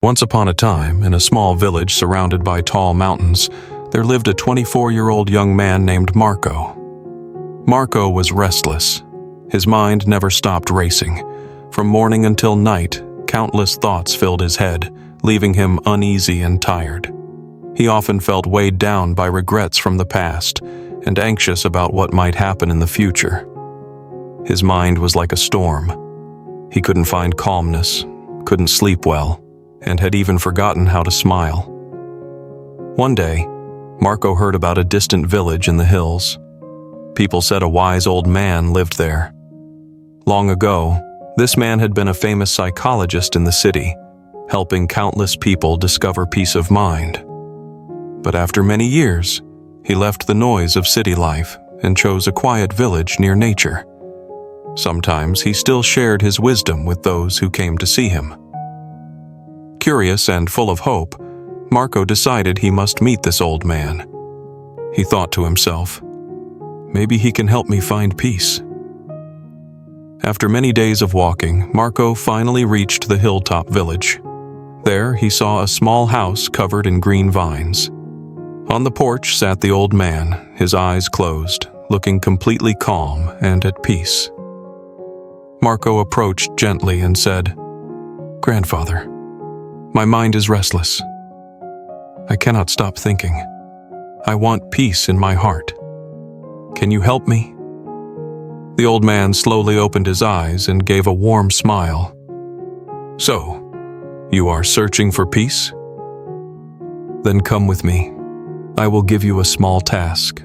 Once upon a time, in a small village surrounded by tall mountains, there lived a 24-year-old young man named Marco. Marco was restless. His mind never stopped racing. From morning until night, countless thoughts filled his head, leaving him uneasy and tired. He often felt weighed down by regrets from the past and anxious about what might happen in the future. His mind was like a storm. He couldn't find calmness, couldn't sleep well, and had even forgotten how to smile. One day, Marco heard about a distant village in the hills. People said a wise old man lived there. Long ago, this man had been a famous psychologist in the city, helping countless people discover peace of mind. But after many years, he left the noise of city life and chose a quiet village near nature. Sometimes he still shared his wisdom with those who came to see him. Curious and full of hope, Marco decided he must meet this old man. He thought to himself, "Maybe he can help me find peace." After many days of walking, Marco finally reached the hilltop village. There, he saw a small house covered in green vines. On the porch sat the old man, his eyes closed, looking completely calm and at peace. Marco approached gently and said, "Grandfather, my mind is restless. I cannot stop thinking. I want peace in my heart. Can you help me?" The old man slowly opened his eyes and gave a warm smile. "So, you are searching for peace? Then come with me. I will give you a small task."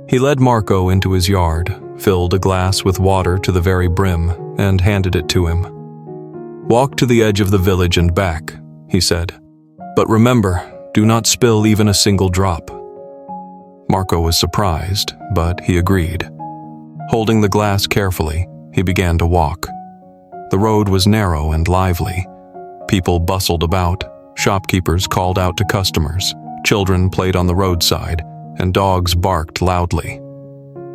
He led Marco into his yard, filled a glass with water to the very brim, and handed it to him. "Walk to the edge of the village and back," he said. "But remember, do not spill even a single drop." Marco was surprised, but he agreed. Holding the glass carefully, he began to walk. The road was narrow and lively. People bustled about, shopkeepers called out to customers, children played on the roadside, and dogs barked loudly.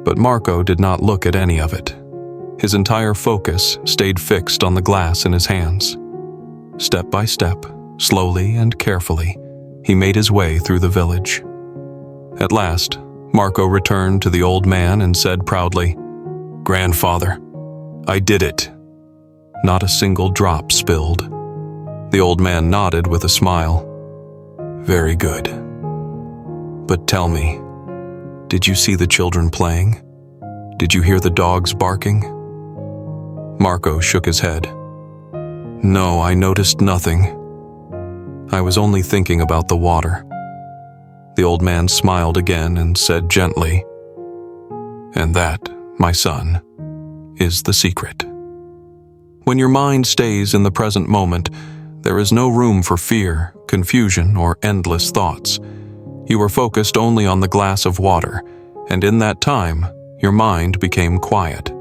But Marco did not look at any of it. His entire focus stayed fixed on the glass in his hands. Step by step, slowly and carefully, he made his way through the village. At last, Marco returned to the old man and said proudly, "Grandfather, I did it." Not a single drop spilled. The old man nodded with a smile. "Very good. But tell me, did you see the children playing? Did you hear the dogs barking?" Marco shook his head. "No, I noticed nothing. I was only thinking about the water." The old man smiled again and said gently, "And that, my son, is the secret. When your mind stays in the present moment, there is no room for fear, confusion, or endless thoughts. You were focused only on the glass of water, and in that time, your mind became quiet.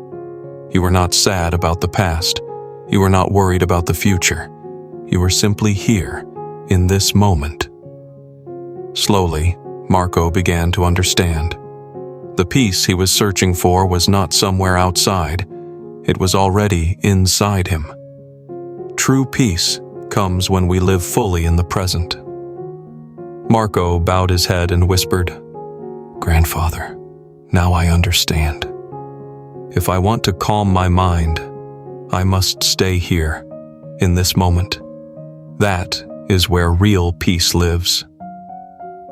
You were not sad about the past. You were not worried about the future. You were simply here, in this moment." Slowly, Marco began to understand. The peace he was searching for was not somewhere outside. It was already inside him. True peace comes when we live fully in the present. Marco bowed his head and whispered, "Grandfather, now I understand. If I want to calm my mind, I must stay here, in this moment. That is where real peace lives."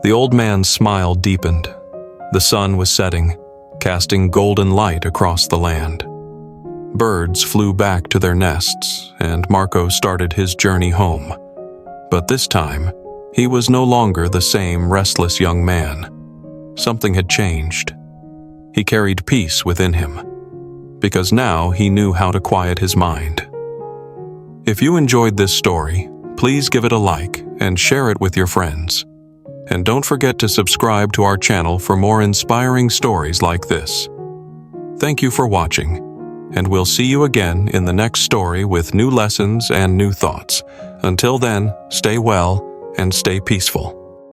The old man's smile deepened. The sun was setting, casting golden light across the land. Birds flew back to their nests, and Marco started his journey home. But this time, he was no longer the same restless young man. Something had changed. He carried peace within him, because now he knew how to quiet his mind. If you enjoyed this story, please give it a like and share it with your friends. And don't forget to subscribe to our channel for more inspiring stories like this. Thank you for watching, and we'll see you again in the next story with new lessons and new thoughts. Until then, stay well and stay peaceful.